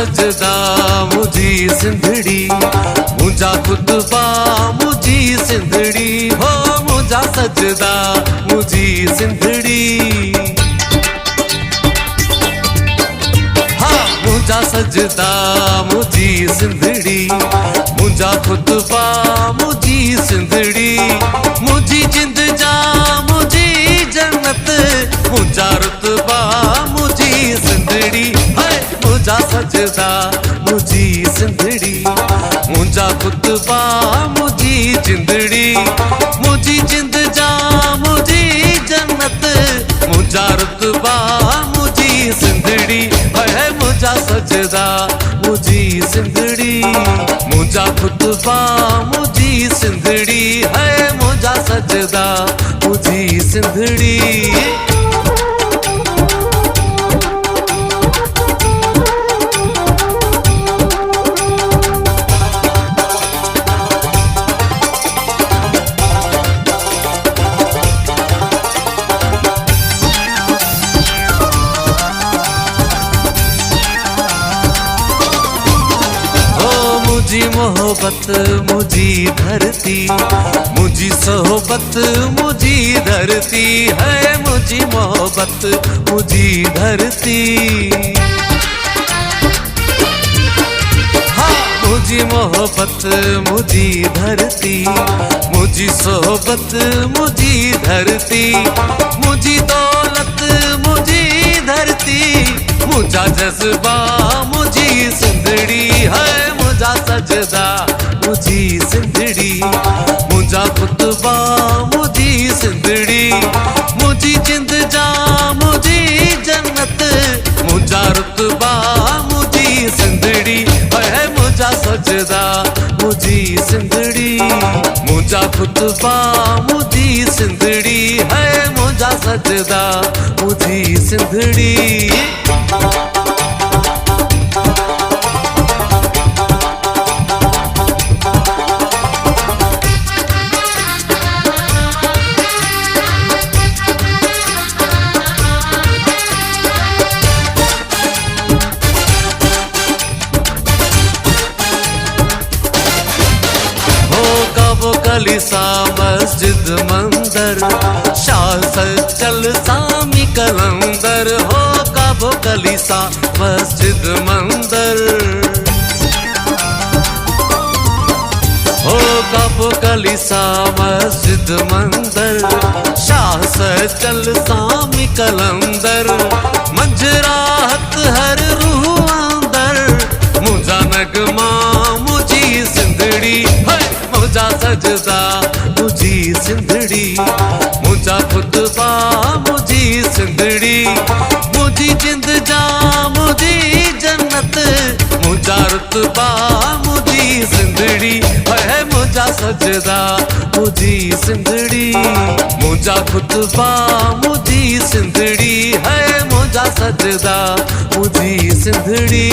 सजदा मुझी सिंधड़ी, मुझा खुतबा मुझी सिंधड़ी हो, मुझा सजदा मुझी सिंधड़ी। हाँ मुझा सजदा मुझी सिंधड़ी, मुझा खुतबा मुझी सिंधड़ी, मुझी जिंद जा मुझी जन्नत, मुझा रुतबा मुझी सिंधड़ी। हाय मुझा सजदा मुझी सिंधड़ी, मुझा खुतबा मुझी जिंदड़ी, मुझी जिंद जा मुझी जन्नत, मुझा रुतबा मुझी सिंधड़ी। हाय मुझा सजदा मुझी सिंधड़ी, मुझा खुतबा मुझी सिंधड़ी, है मुझा सजदा मुझी सिंधड़ी। मुझी मोहब्बत मुझी धरती, मुझी सोहबत मुझी धरती, है मुझी मोहब्बत मुझी धरती। हाँ मुझी मोहब्बत मुझी धरती, मुझी सोहबत मुझी धरती, मुझी दौलत मुझी धरती, मुझा जज्बा मुझी सिंधड़ी। है मुझा सजदा मुझी सिंधड़ी, मुझा खुतबा मुझी सिंधड़ी, मुझी जिंद जा मुझी जन्नत, मुझा रुतबा मुझी सिंधड़ी। है मुझा सजदा मुझी सिंधड़ी, मुझा खुतबा मुझी सिंधड़ी, है मुझा सजदा मुझी सिंधड़ी। कलिसा मस्जिद मंदर, शाह सचल सामी कलंदर, हो काबो कलिसा मस्जिद मंदर, हो काबो कलिसा मस्जिद मंदर, शाह सचल सामी कलंदर, मंजराहत हर रूह अंदर, मुझा नगमा मुझी सिंधड़ी। मुझा सजदा मुझी सिंधड़ी, मुझा खुतबा मुझी सिंधड़ी, मुझी जिंद जा मुझी जन्नत, मुझा रुतबा मुझी सिंधड़ी। है मुझा सजदा मुझी सिंधड़ी, मुझा खुतबा मुझी सिंधड़ी, है मुझा सजदा मुझी सिंधड़ी।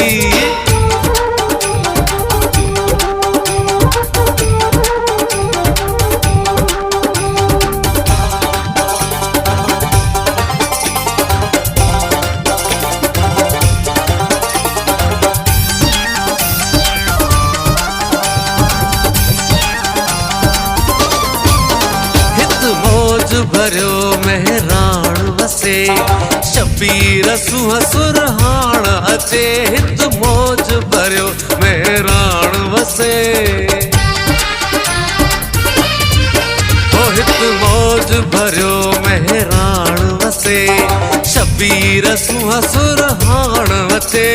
भरियो मेहराण वसे, शबीर सुह सुरहाण अचे, हित मौज भरियो मेहराण वसे, ओ हित मौज भरियो मेहराण वसे, शबीर सुह सुरहाण अचे,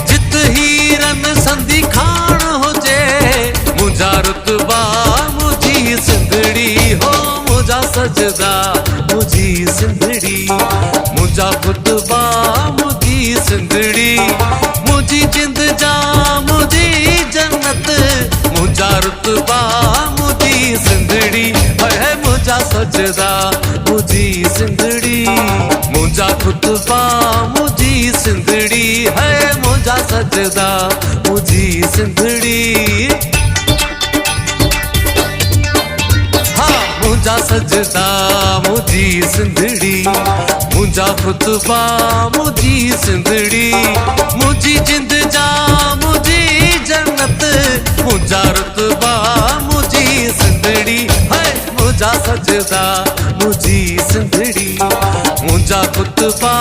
जित हीरन संधि खान हुजे, मुझा रुतबा मुझी सिंधड़ी। हो मुझा सजदा मुझी सिंधड़ी, मुझा खुतबा मुझी सिंधड़ी, मुझी जिंद जा मुझी जन्नत, मुझा रुतबा मुझी सिंधड़ी। है मुझा सजदा मुझी सिंधड़ी, मुझा खुतबा मुझी सिंधड़ी, है मुझा सजदा मुझी सिंधड़ी। मुझा मुंजा सजदा मुझी सिंधड़ी, मुंजा खुतबा मुझी सिंधड़ी, मुझी जिंद जा मुझी जन्नत, मुंजा रुतबा मुझी सिंधड़ी है। मुंजा सजदा मुझी सिंधड़ी, मुंजा खुतबा